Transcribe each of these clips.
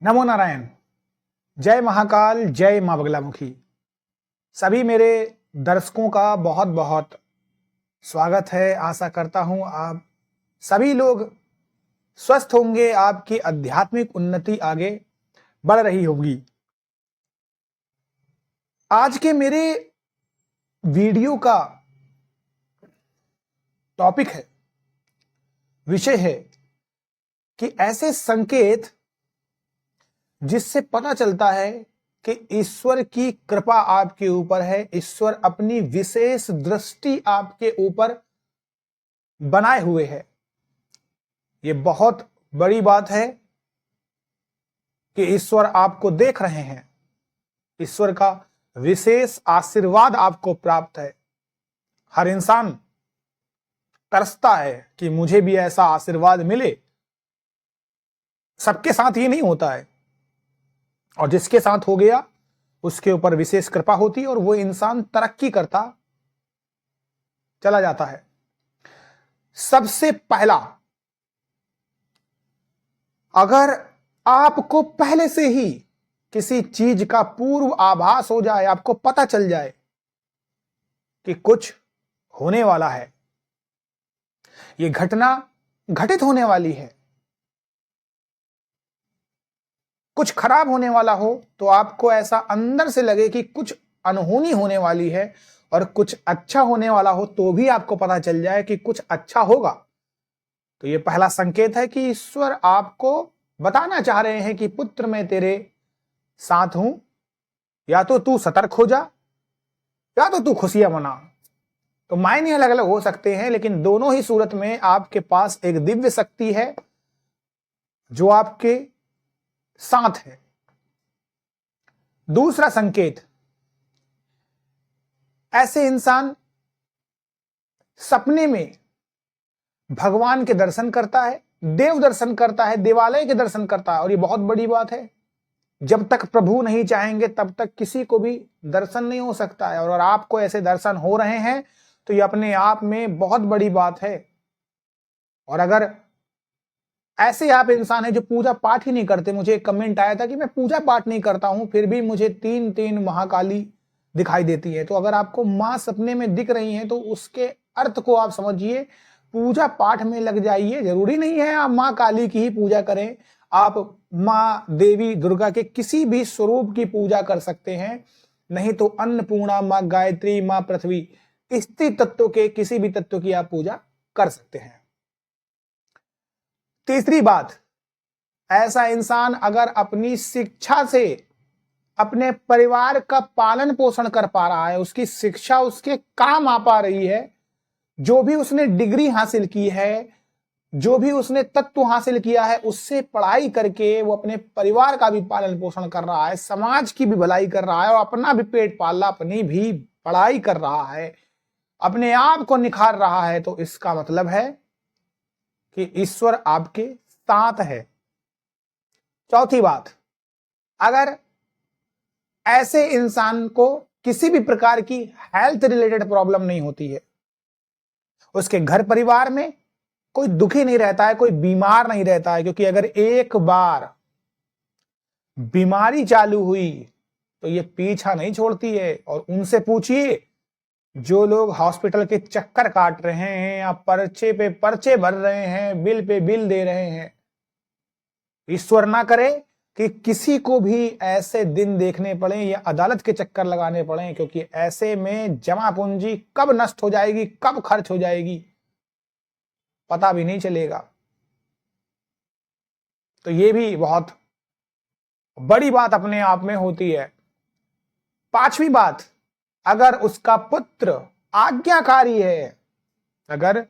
नमो नारायण। जय महाकाल, जय मां बगलामुखी। सभी मेरे दर्शकों का बहुत बहुत स्वागत है। आशा करता हूं आप सभी लोग स्वस्थ होंगे, आपकी आध्यात्मिक उन्नति आगे बढ़ रही होगी। आज के मेरे वीडियो का टॉपिक है, विषय है कि ऐसे संकेत जिससे पता चलता है कि ईश्वर की कृपा आपके ऊपर है, ईश्वर अपनी विशेष दृष्टि आपके ऊपर बनाए हुए है। ये बहुत बड़ी बात है कि ईश्वर आपको देख रहे हैं, ईश्वर का विशेष आशीर्वाद आपको प्राप्त है। हर इंसान तरसता है कि मुझे भी ऐसा आशीर्वाद मिले। सबके साथ ये नहीं होता है, और जिसके साथ हो गया उसके ऊपर विशेष कृपा होती है और वो इंसान तरक्की करता चला जाता है। सबसे पहला, अगर आपको पहले से ही किसी चीज का पूर्व आभास हो जाए, आपको पता चल जाए कि कुछ होने वाला है, ये घटना घटित होने वाली है, कुछ खराब होने वाला हो, तो आपको ऐसा अंदर से लगे कि कुछ अनहोनी होने वाली है, और कुछ अच्छा होने वाला हो तो भी आपको पता चल जाए कि कुछ अच्छा होगा, तो ये पहला संकेत है कि ईश्वर आपको बताना चाह रहे हैं कि पुत्र मैं तेरे साथ हूं। या तो तू सतर्क हो जा, या तो तू खुशियां मना। तो मायने अलग अलग हो सकते हैं, लेकिन दोनों ही सूरत में आपके पास एक दिव्य शक्ति है जो आपके साथ है। दूसरा संकेत, ऐसे इंसान सपने में भगवान के दर्शन करता है, देव दर्शन करता है, देवालय के दर्शन करता है। और ये बहुत बड़ी बात है, जब तक प्रभु नहीं चाहेंगे तब तक किसी को भी दर्शन नहीं हो सकता है। और अगर आपको ऐसे दर्शन हो रहे हैं तो ये अपने आप में बहुत बड़ी बात है। और अगर ऐसे आप इंसान हैं जो पूजा पाठ ही नहीं करते, मुझे एक कमेंट आया था कि मैं पूजा पाठ नहीं करता हूं फिर भी मुझे 3 महाकाली दिखाई देती है। तो अगर आपको मां सपने में दिख रही हैं तो उसके अर्थ को आप समझिए, पूजा पाठ में लग जाइए। जरूरी नहीं है आप मां काली की ही पूजा करें, आप मां देवी दुर्गा के किसी भी स्वरूप की पूजा कर सकते हैं। नहीं तो अन्नपूर्णा, मां गायत्री, मां पृथ्वी, स्त्री तत्व के किसी भी तत्व की आप पूजा कर सकते हैं। तीसरी बात, ऐसा इंसान अगर अपनी शिक्षा से अपने परिवार का पालन पोषण कर पा रहा है, उसकी शिक्षा उसके काम आ पा रही है, जो भी उसने डिग्री हासिल की है, जो भी उसने तत्व हासिल किया है, उससे पढ़ाई करके वो अपने परिवार का भी पालन पोषण कर रहा है, समाज की भी भलाई कर रहा है, और अपना भी पेट पाल रहा, अपनी भी पढ़ाई कर रहा है, अपने आप को निखार रहा है, तो इसका मतलब है कि ईश्वर आपके साथ है। चौथी बात, अगर ऐसे इंसान को किसी भी प्रकार की हेल्थ रिलेटेड प्रॉब्लम नहीं होती है, उसके घर परिवार में कोई दुखी नहीं रहता है, कोई बीमार नहीं रहता है, क्योंकि अगर एक बार बीमारी चालू हुई तो ये पीछा नहीं छोड़ती है। और उनसे पूछिए जो लोग हॉस्पिटल के चक्कर काट रहे हैं, या पर्चे पे पर्चे भर रहे हैं, बिल पे बिल दे रहे हैं, ईश्वर ना करे कि किसी को भी ऐसे दिन देखने पड़े या अदालत के चक्कर लगाने पड़े, क्योंकि ऐसे में जमा पूंजी कब नष्ट हो जाएगी, कब खर्च हो जाएगी, पता भी नहीं चलेगा। तो ये भी बहुत बड़ी बात अपने आप में होती है। पांचवी बात, अगर उसका पुत्र आज्ञाकारी है, अगर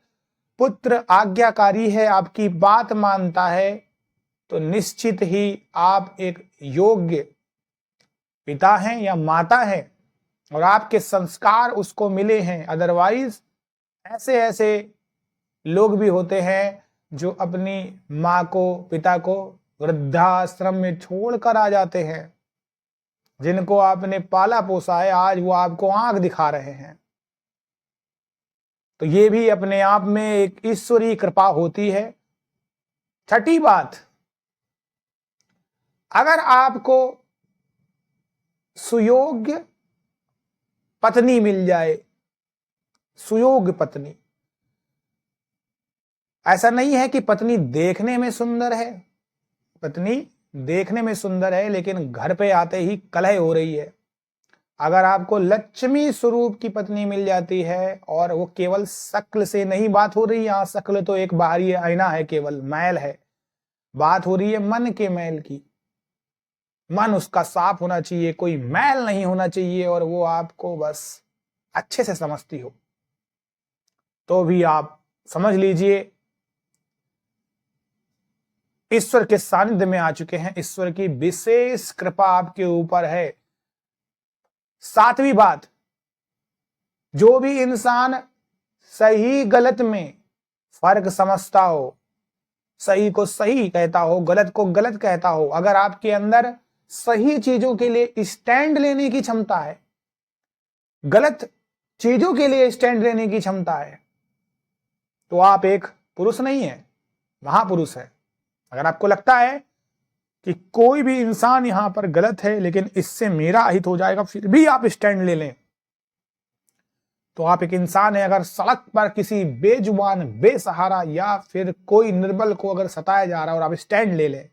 पुत्र आज्ञाकारी है, आपकी बात मानता है, तो निश्चित ही आप एक योग्य पिता हैं या माता हैं, और आपके संस्कार उसको मिले हैं। अदरवाइज ऐसे ऐसे लोग भी होते हैं जो अपनी माँ को, पिता को वृद्धाश्रम में छोड़कर आ जाते हैं, जिनको आपने पाला पोसा है, आज वो आपको आंख दिखा रहे हैं। तो ये भी अपने आप में एक ईश्वरीय कृपा होती है। छठी बात, अगर आपको सुयोग्य पत्नी मिल जाए, सुयोग्य पत्नी, ऐसा नहीं है कि पत्नी देखने में सुंदर है, पत्नी देखने में सुंदर है लेकिन घर पे आते ही कलह हो रही है। अगर आपको लक्ष्मी स्वरूप की पत्नी मिल जाती है और वो केवल शक्ल से नहीं बात हो रही, यहां शक्ल तो एक बाहरी आईना है, केवल मैल है, बात हो रही है मन के मैल की। मन उसका साफ होना चाहिए, कोई मैल नहीं होना चाहिए और वो आपको बस अच्छे से समझती हो, तो भी आप समझ लीजिए ईश्वर के सानिध्य में आ चुके हैं, ईश्वर की विशेष कृपा आपके ऊपर है। सातवीं बात, जो भी इंसान सही गलत में फर्क समझता हो, सही को सही कहता हो, गलत को गलत कहता हो, अगर आपके अंदर सही चीजों के लिए स्टैंड लेने की क्षमता है, गलत चीजों के लिए स्टैंड लेने की क्षमता है, तो आप एक पुरुष नहीं है, महापुरुष है। अगर आपको लगता है कि कोई भी इंसान यहां पर गलत है लेकिन इससे मेरा अहित हो जाएगा, फिर भी आप स्टैंड ले लें, तो आप एक इंसान है। अगर सड़क पर किसी बेजुबान, बेसहारा या फिर कोई निर्बल को अगर सताया जा रहा है और आप स्टैंड ले लें,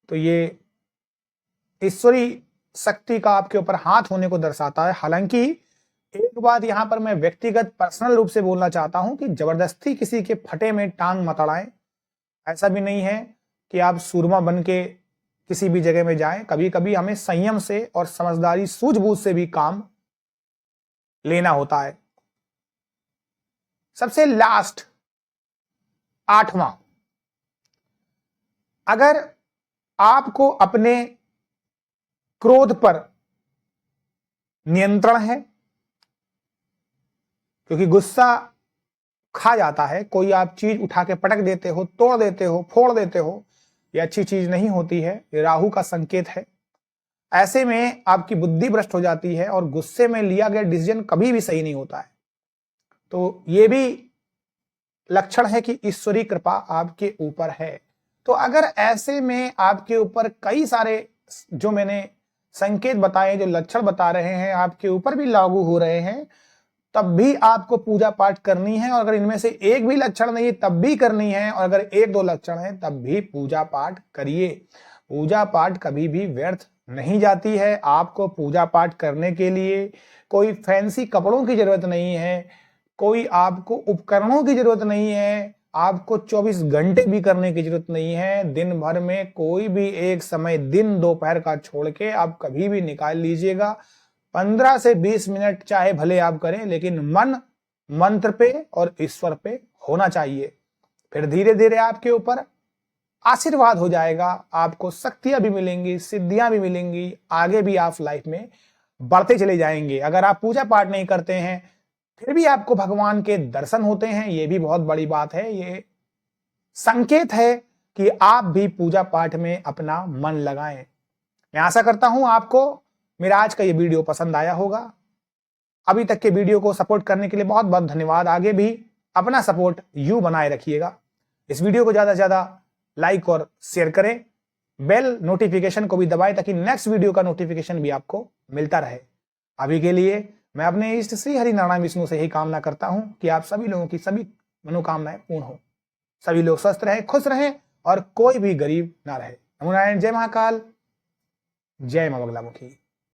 तो ये ईश्वरी शक्ति का आपके ऊपर हाथ होने को दर्शाता है। हालांकि एक बात यहां पर मैं व्यक्तिगत पर्सनल रूप से बोलना चाहता हूं कि जबरदस्ती किसी के फटे में टांग मत अड़ाएं। ऐसा भी नहीं है कि आप सूरमा बन के किसी भी जगह में जाएं। कभी कभी हमें संयम से और समझदारी, सूझबूझ से भी काम लेना होता है। सबसे लास्ट, आठवां, अगर आपको अपने क्रोध पर नियंत्रण है, क्योंकि गुस्सा खा जाता है, कोई आप चीज उठा के पटक देते हो, तोड़ देते हो, फोड़ देते हो, ये अच्छी चीज नहीं होती है, ये राहु का संकेत है। ऐसे में आपकी बुद्धि भ्रष्ट हो जाती है और गुस्से में लिया गया डिसीजन कभी भी सही नहीं होता है। तो ये भी लक्षण है कि ईश्वरी कृपा आपके ऊपर है। तो अगर ऐसे में आपके ऊपर कई सारे जो मैंने संकेत बताए, जो लक्षण बता रहे हैं, आपके ऊपर भी लागू हो रहे हैं, तब भी आपको पूजा पाठ करनी है। और अगर इनमें से एक भी लक्षण नहीं है तब भी करनी है, और अगर एक दो लक्षण है तब भी पूजा पाठ करिए। पूजा पाठ कभी भी व्यर्थ नहीं जाती है। आपको पूजा पाठ करने के लिए कोई फैंसी कपड़ों की जरूरत नहीं है, कोई आपको उपकरणों की जरूरत नहीं है, आपको 24 घंटे भी करने की जरूरत नहीं है। दिन भर में कोई भी एक समय, दिन दोपहर का छोड़ के आप कभी भी निकाल लीजिएगा। 15 से 20 मिनट चाहे भले आप करें, लेकिन मन मंत्र पे और ईश्वर पे होना चाहिए। फिर धीरे धीरे आपके ऊपर आशीर्वाद हो जाएगा, आपको शक्तियां भी मिलेंगी, सिद्धियां भी मिलेंगी, आगे भी आप लाइफ में बढ़ते चले जाएंगे। अगर आप पूजा पाठ नहीं करते हैं फिर भी आपको भगवान के दर्शन होते हैं, ये भी बहुत बड़ी बात है। ये संकेत है कि आप भी पूजा पाठ में अपना मन लगाएं। मैं आशा करता हूं आपको मेरा आज का ये वीडियो पसंद आया होगा। अभी तक के वीडियो को सपोर्ट करने के लिए बहुत बहुत धन्यवाद। आगे भी अपना सपोर्ट यूं बनाए रखिएगा। इस वीडियो को ज्यादा से ज्यादा लाइक और शेयर करें, बेल नोटिफिकेशन को भी दबाएं ताकि नेक्स्ट वीडियो का नोटिफिकेशन भी आपको मिलता रहे। अभी के लिए मैं अपने इष्ट श्री हरि नारायण विष्णु से ही कामना करता हूं कि आप सभी लोगों की सभी मनोकामनाएं पूर्ण हो, सभी लोग स्वस्थ रहें, खुश रहें और कोई भी गरीब ना रहे। नमो नारायण। जय महाकाल, जय मां बगलामुखी।